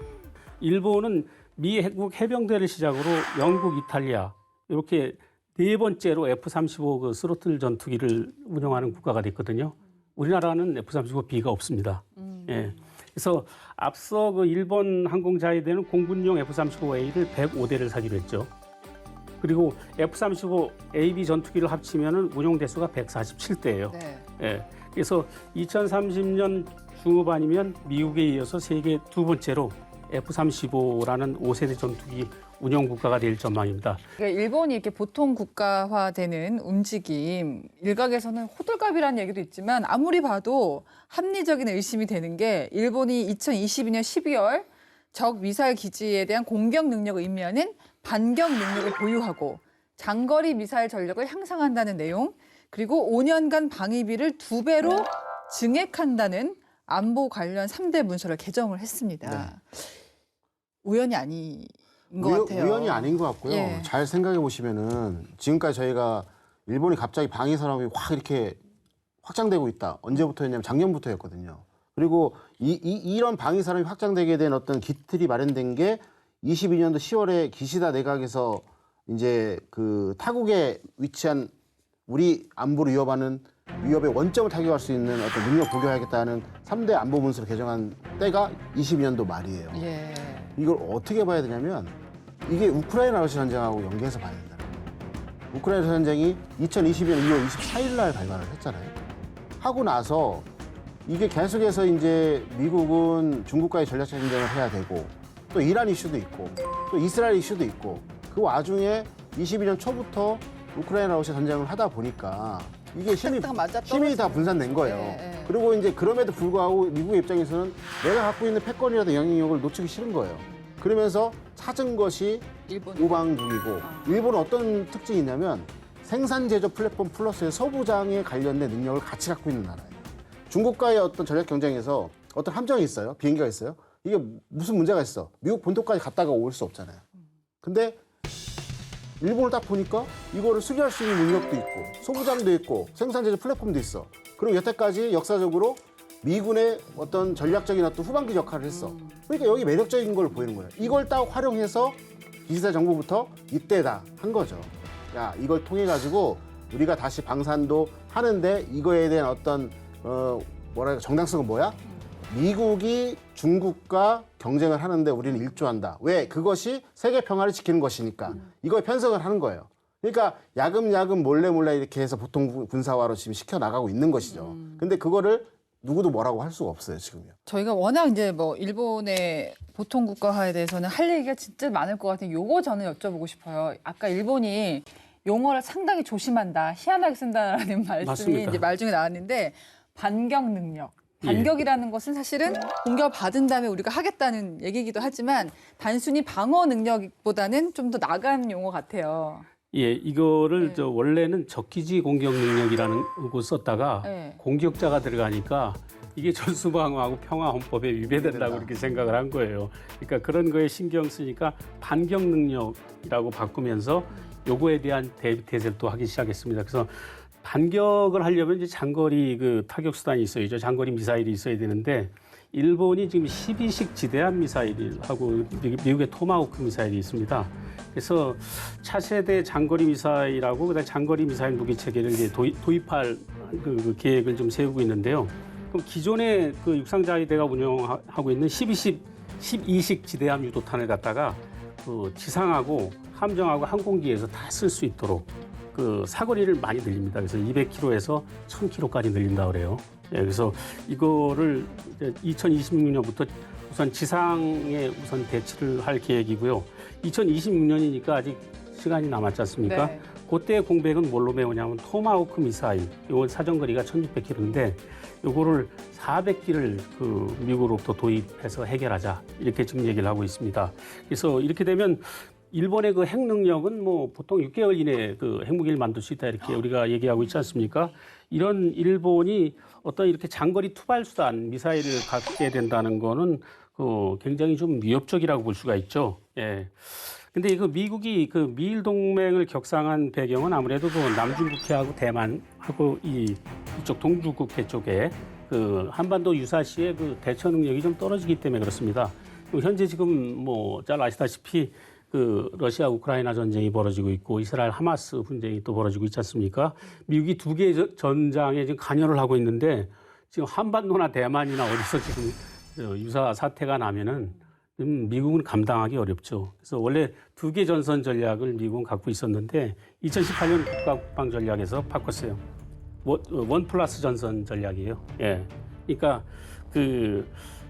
일본은 미 해국 해병대를 시작으로 영국, 이탈리아 이렇게 네 번째로 F-35 그 스로틀 전투기를 운영하는 국가가 됐거든요. 우리나라는 F-35B가 없습니다. 예. 그래서 앞서 그 일본 항공자위대는 공군용 F-35A를 105대를 사기로 했죠. 그리고 F-35AB 전투기를 합치면 운용 대수가 147대예요. 네. 예. 그래서 2030년 중후반이면 미국에 이어서 세계 두 번째로 F-35라는 5세대 전투기 운용 국가가 될 전망입니다. 그러니까 일본이 이렇게 보통 국가화되는 움직임, 일각에서는 호들갑이라는 얘기도 있지만 아무리 봐도 합리적인 의심이 되는 게 일본이 2022년 12월 적 미사일 기지에 대한 공격 능력을 의미하는 반격 능력을 보유하고 장거리 미사일 전력을 향상한다는 내용, 그리고 5년간 방위비를 2배로 증액한다는 안보 관련 3대 문서를 개정을 했습니다. 우연이 아닌 것 같아요. 우연이 아닌 것 같고요. 예. 잘 생각해 보시면은 지금까지 저희가 일본이 갑자기 방위 산업이 확 이렇게 확장되고 있다. 언제부터였냐면 작년부터였거든요. 그리고 이런 방위 산업이 확장되게 된 어떤 기틀이 마련된 게 22년도 10월에 기시다 내각에서 이제 그 타국에 위치한 우리 안보를 위협하는 위협의 원점을 타격할 수 있는 어떤 능력 보유하겠다는 3대 안보 문서를 개정한 때가 22년도 말이에요. 예. 이걸 어떻게 봐야 되냐면 이게 우크라이나 러시아 전쟁하고 연계해서 봐야 된다. 우크라이나 전쟁이 2022년 2월 24일 날 발발을 했잖아요. 하고 나서 이게 계속해서 이제 미국은 중국과의 전략적 전쟁을 해야 되고 또 이란 이슈도 있고 또 이스라엘 이슈도 있고 그 와중에 22년 초부터 우크라이나 러시아 전쟁을 하다 보니까 이게 힘이 다 분산된 거예요. 예. 그리고 이제 그럼에도 불구하고 미국의 입장에서는 내가 갖고 있는 패권이라든 영향력을 놓치기 싫은 거예요. 그러면서 찾은 것이 일본. 우방국이고 일본은 어떤 특징이 있냐면 생산 제조 플랫폼 플러스의 소부장에 관련된 능력을 같이 갖고 있는 나라예요. 중국과의 어떤 전략 경쟁에서 어떤 함정이 있어요. 비행기가 있어요. 이게 무슨 문제가 있어. 미국 본토까지 갔다가 올 수 없잖아요. 근데 일본을 딱 보니까 이거를 수리할 수 있는 능력도 있고 소부장도 있고 생산 제조 플랫폼도 있어. 그리고 여태까지 역사적으로 미군의 어떤 전략적인 어떤 후방기 역할을 했어. 그러니까 여기 매력적인 걸 보이는 거예요. 이걸 딱 활용해서 기시다 정부부터 이때다 한 거죠. 야, 이걸 통해 가지고 우리가 다시 방산도 하는데 이거에 대한 어떤 뭐랄까 정당성은 뭐야? 미국이 중국과 경쟁을 하는데 우리는 일조한다. 왜? 그것이 세계 평화를 지키는 것이니까. 이거에 편성을 하는 거예요. 그러니까 야금야금 몰래 이렇게 해서 보통 군사화로 지금 시켜 나가고 있는 것이죠. 근데 그거를 누구도 뭐라고 할 수가 없어요, 지금요. 저희가 워낙 이제 뭐 일본의 보통 국가화에 대해서는 할 얘기가 진짜 많을 것 같아요. 요거 저는 여쭤보고 싶어요. 아까 일본이 용어를 상당히 조심한다, 희한하게 쓴다라는 말씀이 맞습니다. 이제 말 중에 나왔는데 반격 능력. 반격이라는 것은 사실은 공격을 받은 다음에 우리가 하겠다는 얘기이기도 하지만 단순히 방어 능력보다는 좀 더 나간 용어 같아요. 예, 이거를 네. 저 원래는 적기지 공격 능력이라는 거 썼다가 네. 공격자가 들어가니까 이게 전수방어하고 평화헌법에 위배된다고 이렇게 생각을 한 거예요. 그러니까 그런 거에 신경 쓰니까 반격 능력이라고 바꾸면서 요거에 대한 대세를 또 하기 시작했습니다. 그래서 반격을 하려면 이제 장거리 그 타격 수단이 있어야죠. 장거리 미사일이 있어야 되는데 일본이 지금 12식 지대함 미사일하고 미국의 토마호크 미사일이 있습니다. 그래서 차세대 장거리 미사일하고 그다음 장거리 미사일 무기 체계를 이제 도입할 그 계획을 좀 세우고 있는데요. 그럼 기존의 그 육상자위대가 운영하고 있는 12식 지대함 유도탄을 갖다가 그 지상하고 함정하고 항공기에서 다 쓸 수 있도록 그 사거리를 많이 늘립니다. 그래서 200km에서 1000km까지 늘린다 그래요. 예, 그래서 이거를 2026년부터 우선 지상에 우선 배치를 할 계획이고요. 2026년이니까 아직 시간이 남았지 않습니까? 네. 그때 공백은 뭘로 메우냐면 토마호크 미사일. 이건 사정거리가 1600km인데 요거를 400기를 그 미국으로부터 도입해서 해결하자. 이렇게 지금 얘기를 하고 있습니다. 그래서 이렇게 되면 일본의 그 핵 능력은 뭐 보통 6개월 이내에 그 핵무기를 만들 수 있다 이렇게 우리가 얘기하고 있지 않습니까? 이런 일본이 어떤 이렇게 장거리 투발 수단 미사일을 갖게 된다는 거는 그 굉장히 좀 위협적이라고 볼 수가 있죠. 예. 근데 이거 미국이 그 미일 동맹을 격상한 배경은 아무래도 그 남중국해하고 대만하고 이쪽 동중국해 쪽에 그 한반도 유사시에 그 대처 능력이 좀 떨어지기 때문에 그렇습니다. 현재 지금 뭐 잘 아시다시피 그 러시아 우크라이나 전쟁이 벌어지고 있고 이스라엘 하마스 분쟁이 또 벌어지고 있지 않습니까? 미국이 두 개의 전장에 지금 관여를 하고 있는데 지금 한반도나 대만이나 어디서 지금 유사 사태가 나면은 미국은 감당하기 어렵죠. 그래서 원래 두 개 전선 전략을 미국은 갖고 있었는데 2018년 국가 전략에서 바꿨어요. 원 플러스 전선 전략이에요. 예. 그러니까 그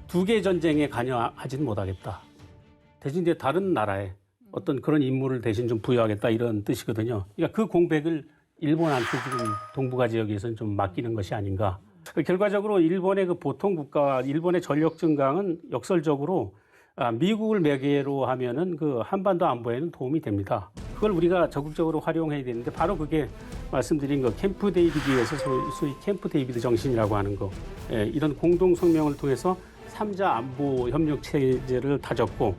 두 개 전쟁에 관여하지는 못하겠다. 대신 이제 다른 나라에 어떤 그런 임무를 대신 좀 부여하겠다 이런 뜻이거든요. 그러니까 그 공백을 일본한테 지금 동북아 지역에서는 좀 맡기는 것이 아닌가. 결과적으로 일본의 그 보통 국가와 일본의 전력 증강은 역설적으로 미국을 매개로 하면은 그 한반도 안보에는 도움이 됩니다. 그걸 우리가 적극적으로 활용해야 되는데 바로 그게 말씀드린 그 캠프 데이비드에서 소위 캠프 데이비드 정신이라고 하는 거, 이런 공동 성명을 통해서 3자 안보 협력 체제를 다졌고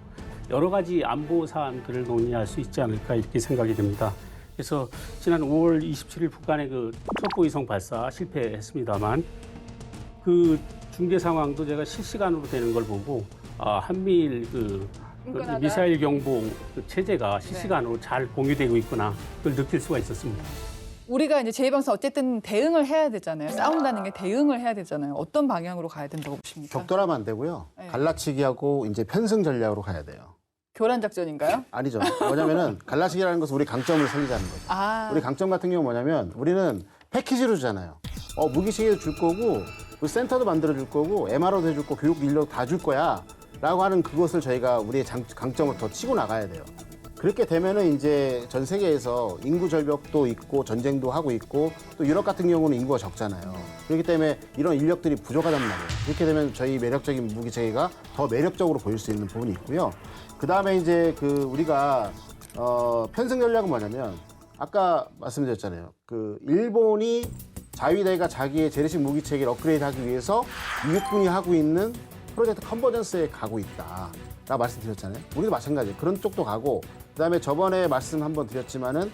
여러 가지 안보 사안들을 논의할 수 있지 않을까 이렇게 생각이 됩니다. 그래서 지난 5월 27일 북한의 그 첩보위성 발사 실패했습니다만 그 중계 상황도 제가 실시간으로 되는 걸 보고 한미일 그 끈끈하다. 미사일 경보 그 체제가 실시간으로 잘 공유되고 있구나 그걸 느낄 수가 있었습니다. 우리가 이제 제2방사 어쨌든 대응을 해야 되잖아요. 싸운다는 게 대응을 해야 되잖아요. 어떤 방향으로 가야 된다고 보십니까? 격돌하면 안 되고요. 네. 갈라치기하고 이제 편승 전략으로 가야 돼요. 교란 작전인가요? 아니죠. 뭐냐면은 갈라치기라는 것은 우리 강점을 살리자는 거죠. 아, 우리 강점 같은 경우 뭐냐면 우리는 패키지로 주잖아요. 무기체계도 줄 거고 그 센터도 만들어 줄 거고 MRO도 해줄 거고 교육 인력 다 줄 거야 라고 하는 그것을 저희가 우리의 강점을 더 치고 나가야 돼요. 그렇게 되면은 이제 전 세계에서 인구 절벽도 있고 전쟁도 하고 있고 또 유럽 같은 경우는 인구가 적잖아요. 그렇기 때문에 이런 인력들이 부족하단 말이에요. 이렇게 되면 저희 매력적인 무기체계가 더 매력적으로 보일 수 있는 부분이 있고요. 그 다음에 이제 그 우리가 편승 전략은 뭐냐면 아까 말씀드렸잖아요. 그 일본이 자위대가 자기의 재래식 무기 체계를 업그레이드하기 위해서 미국군이 하고 있는 프로젝트 컨버전스에 가고 있다라고 말씀드렸잖아요. 우리도 마찬가지예요. 그런 쪽도 가고 그다음에 저번에 말씀 한번 드렸지만은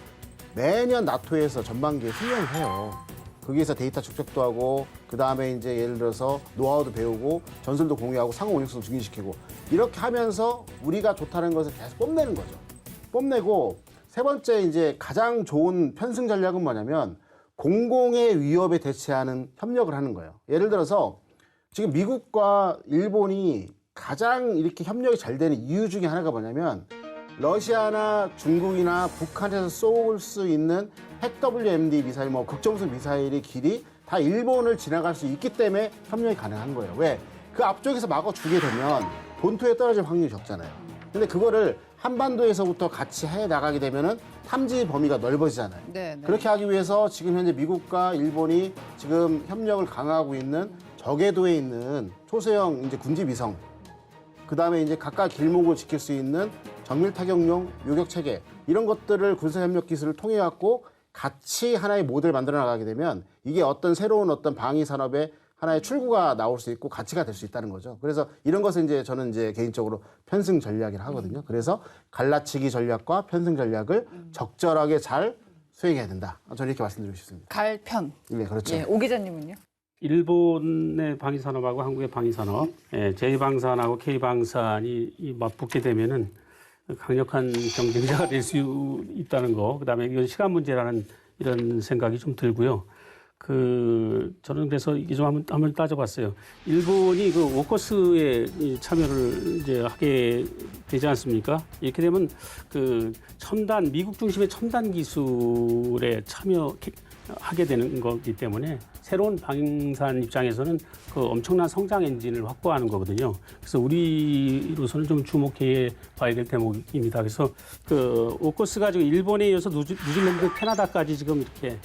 매년 나토에서 전반기에 훈련을 해요. 거기에서 데이터 축적도 하고 그다음에 이제 예를 들어서 노하우도 배우고 전술도 공유하고 상호 운용성도 증진시키고 이렇게 하면서 우리가 좋다는 것을 계속 뽐내는 거죠. 뽐내고 세 번째 이제 가장 좋은 편승 전략은 뭐냐면 공공의 위협에 대처하는 협력을 하는 거예요. 예를 들어서 지금 미국과 일본이 가장 이렇게 협력이 잘 되는 이유 중에 하나가 뭐냐면 러시아나 중국이나 북한에서 쏠 수 있는 핵 WMD 미사일, 뭐 극정수 미사일의 길이 다 일본을 지나갈 수 있기 때문에 협력이 가능한 거예요. 왜? 그 앞쪽에서 막아 주게 되면 본토에 떨어질 확률이 적잖아요. 근데 그거를 한반도에서부터 같이 해 나가게 되면은 탐지 범위가 넓어지잖아요. 네, 네. 그렇게 하기 위해서 지금 현재 미국과 일본이 지금 협력을 강화하고 있는 저궤도에 있는 초소형 이제 군지 위성, 그 다음에 이제 각각 길목을 지킬 수 있는 정밀 타격용 요격 체계 이런 것들을 군사 협력 기술을 통해 갖고 같이 하나의 모델을 만들어 나가게 되면 이게 어떤 새로운 어떤 방위 산업의 하나의 출구가 나올 수 있고 가치가 될 수 있다는 거죠. 그래서 이런 것을 이제 저는 이제 개인적으로 편승 전략이라 하거든요. 그래서 갈라치기 전략과 편승 전략을 적절하게 잘 수행해야 된다. 저는 이렇게 말씀드리고 싶습니다. 갈편. 네, 그렇죠. 예, 오 기자님은요? 일본의 방위산업하고 한국의 방위산업, 제2방산하고 K방산이 맞붙게 되면은 강력한 경쟁자가 될 수 있다는 거, 그다음에 이건 시간 문제라는 이런 생각이 좀 들고요. 저는 그래서 이게 좀 한번 따져봤어요. 일본이 그 오커스에 참여를 이제 하게 되지 않습니까? 이렇게 되면 그 미국 중심의 첨단 기술에 참여하게 되는 거기 때문에 새로운 방산 입장에서는 그 엄청난 성장 엔진을 확보하는 거거든요. 그래서 우리로서는 좀 주목해 봐야 될 대목입니다. 그래서 그 오커스가 지금 일본에 이어서 뉴질랜드, 캐나다까지 지금 이렇게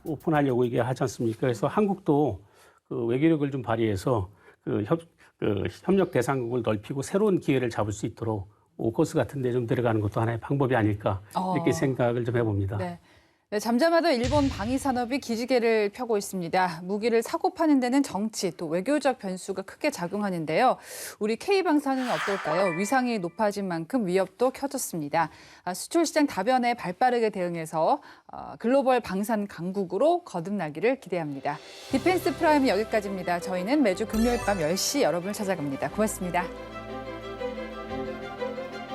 오픈하려고 이게 하지 않습니까? 그래서 한국도 그 외교력을 좀 발휘해서 협력 대상국을 넓히고 새로운 기회를 잡을 수 있도록 오커스 같은 데 좀 들어가는 것도 하나의 방법이 아닐까 이렇게 생각을 좀 해봅니다. 네. 네, 잠잠하던 일본 방위 산업이 기지개를 펴고 있습니다. 무기를 사고 파는 데는 정치 또 외교적 변수가 크게 작용하는데요. 우리 K방산은 어떨까요? 위상이 높아진 만큼 위협도 커졌습니다. 수출 시장 다변에 발빠르게 대응해서 글로벌 방산 강국으로 거듭나기를 기대합니다. 디펜스 프라임 여기까지입니다. 저희는 매주 금요일 밤 10시 여러분을 찾아갑니다. 고맙습니다.